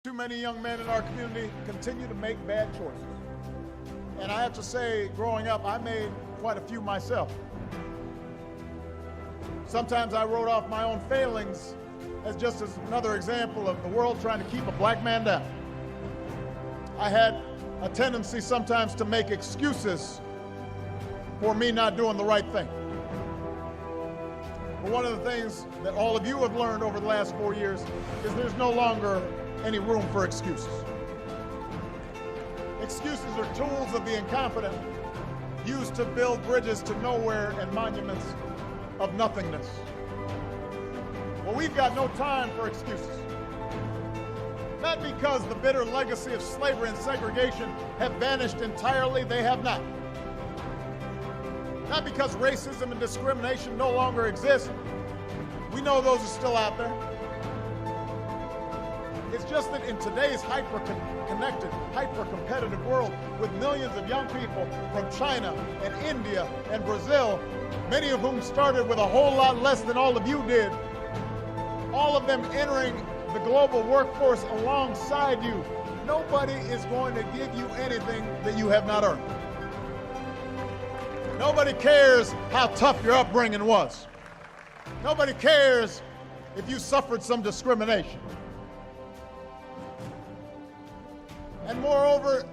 Too many young men in our community continue to make bad choices. And I have to say, growing up, I made quite a few myself. Sometimes I wrote off my own failings as just as another example of the world trying to keep a black man down. I had a tendency sometimes to make excuses for me not doing the right thing. But one of the things that all of you have learned over the last 4 years is there's no longer any room for excuses. Excuses are tools of the incompetent used to build bridges to nowhere and monuments of nothingness. Well, we've got no time for excuses. Not because the bitter legacy of slavery and segregation have vanished entirely, they have not. Not because racism and discrimination no longer exist. We know those are still out there. It's just that in today's hyper-connected, hyper-competitive world with millions of young people from China and India and Brazil, many of whom started with a whole lot less than all of you did, all of them entering the global workforce alongside you, nobody is going to give you anything that you have not earned. Nobody cares how tough your upbringing was. Nobody cares if you suffered some discrimination. And moreover,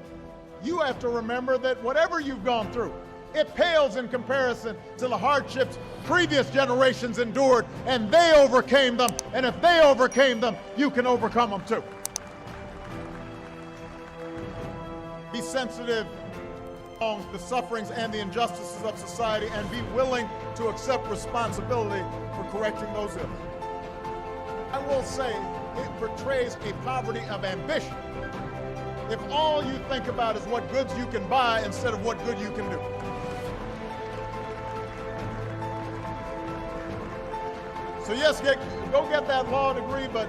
you have to remember that whatever you've gone through, it pales in comparison to the hardships previous generations endured, and they overcame them. And if they overcame them, you can overcome them too. Be sensitive to the sufferings and the injustices of society, and be willing to accept responsibility for correcting those ills. I will say, it portrays a poverty of ambition if all you think about is what goods you can buy instead of what good you can do. So yes, go get that law degree, but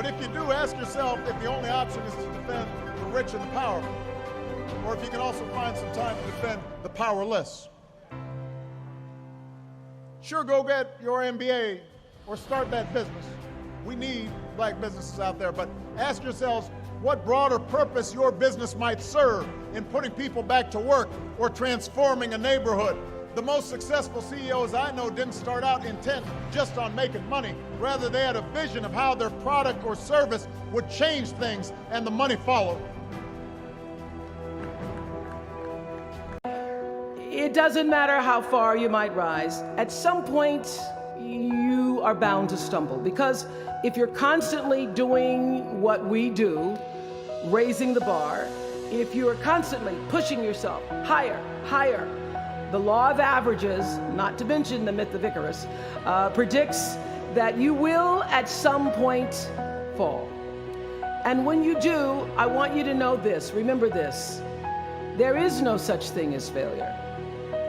if you do, ask yourself if the only option is to defend the rich and the powerful, or if you can also find some time to defend the powerless. Sure, go get your MBA or start that business. We need black businesses out there, but ask yourselves what broader purpose your business might serve in putting people back to work or transforming a neighborhood. The most successful CEOs I know didn't start out intent just on making money. Rather, they had a vision of how their product or service would change things, and the money followed. It doesn't matter how far you might rise. At some point, you are bound to stumble, because if you're constantly doing what we do, raising the bar, if you are constantly pushing yourself higher, higher, the law of averages, not to mention the myth of Icarus, predicts that you will at some point fall. And when you do, I want you to know this, remember this, there is no such thing as failure.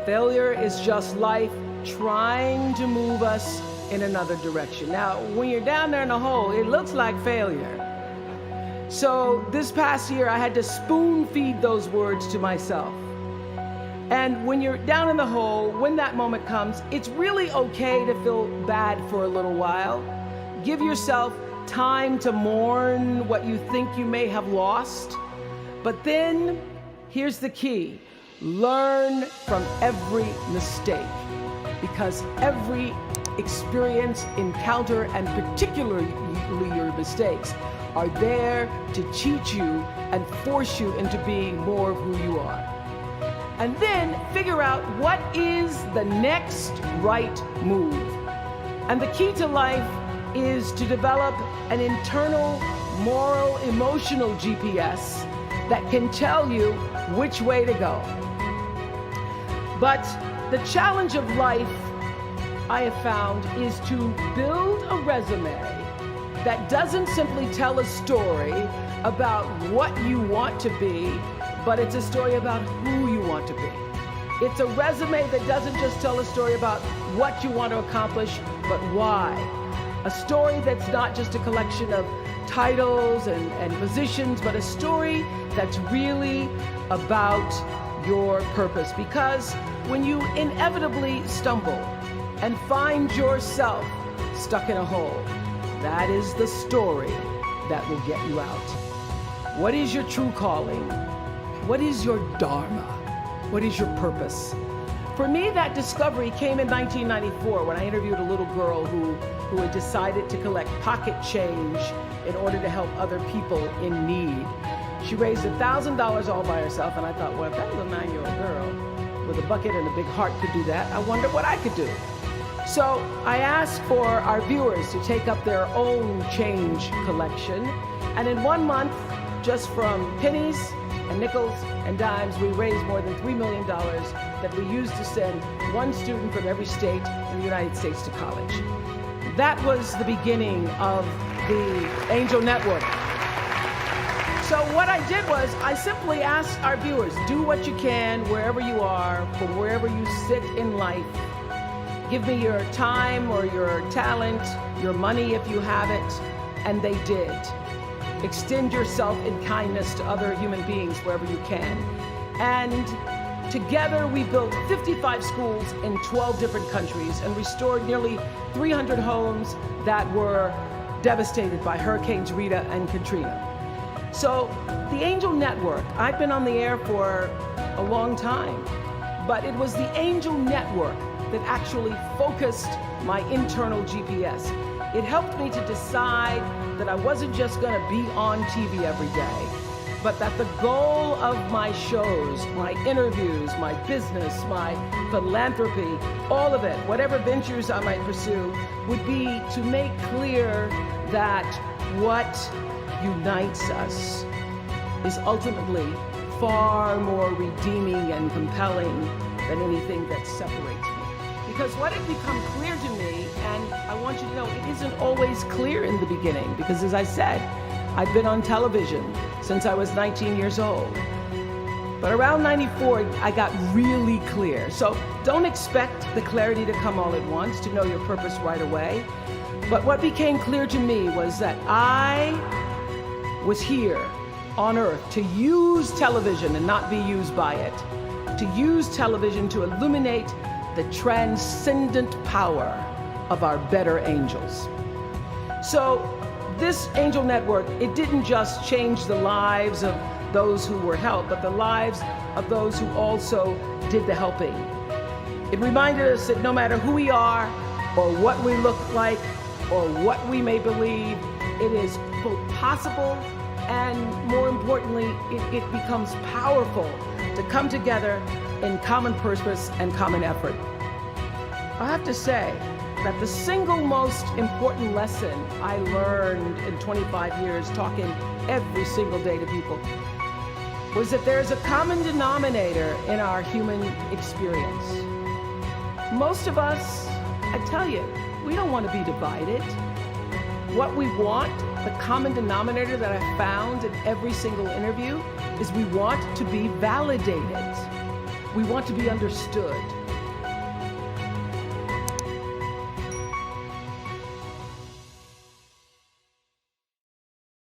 Failure is just life trying to move us in another direction. Now, when you're down there in a hole, it looks like failure. So this past year, I had to spoon feed those words to myself. And when you're down in the hole, when that moment comes, it's really okay to feel bad for a little while. Give yourself time to mourn what you think you may have lost. But then, here's the key. Learn from every mistake, because every experience, encounter, and particularly your mistakes are there to teach you and force you into being more of who you are. And then figure out what is the next right move. And the key to life is to develop an internal, moral, emotional GPS that can tell you which way to go. But the challenge of life, I have found, is to build a resume that doesn't simply tell a story about what you want to be, but it's a story about who you want to be. It's a resume that doesn't just tell a story about what you want to accomplish, but why. A story that's not just a collection of titles and positions, but a story that's really about your purpose. Because when you inevitably stumble and find yourself stuck in a hole, that is the story that will get you out. What is your true calling? What is your dharma? What is your purpose? For me, that discovery came in 1994 when I interviewed a little girl who had decided to collect pocket change in order to help other people in need. She raised $1,000 all by herself, and I thought, well, if that little 9-year-old girl with a bucket and a big heart could do that, I wonder what I could do. So I asked for our viewers to take up their own change collection, and in 1 month, just from pennies and nickels and dimes, we raised more than $3 million that we used to send one student from every state in the United States to college. That was the beginning of the Angel Network. So what I did was I simply asked our viewers, do what you can wherever you are, from wherever you sit in life. Give me your time or your talent, your money if you have it, and they did. Extend yourself in kindness to other human beings wherever you can. And together we built 55 schools in 12 different countries and restored nearly 300 homes that were devastated by Hurricanes Rita and Katrina. So the Angel Network, I've been on the air for a long time, but it was the Angel Network that actually focused my internal GPS. It helped me to decide that I wasn't just gonna be on TV every day, but that the goal of my shows, my interviews, my business, my philanthropy, all of it, whatever ventures I might pursue, would be to make clear that what unites us is ultimately far more redeeming and compelling than anything that separates me. Because what had become clear to me, and I want you to know, it isn't always clear in the beginning, because as I said, I've been on television since I was 19 years old. But around 94, I got really clear. So don't expect the clarity to come all at once, to know your purpose right away. But what became clear to me was that I was here on earth to use television and not be used by it, to use television to illuminate the transcendent power of our better angels. So this Angel Network, it didn't just change the lives of those who were helped, but the lives of those who also did the helping. It reminded us that no matter who we are, or what we look like, or what we may believe, it is both possible and, more importantly, it becomes powerful to come together in common purpose and common effort. I have to say that the single most important lesson I learned in 25 years talking every single day to people was that there's a common denominator in our human experience. Most of us, I tell you, we don't want to be divided. What we want, the common denominator that I found in every single interview, is we want to be validated. We want to be understood.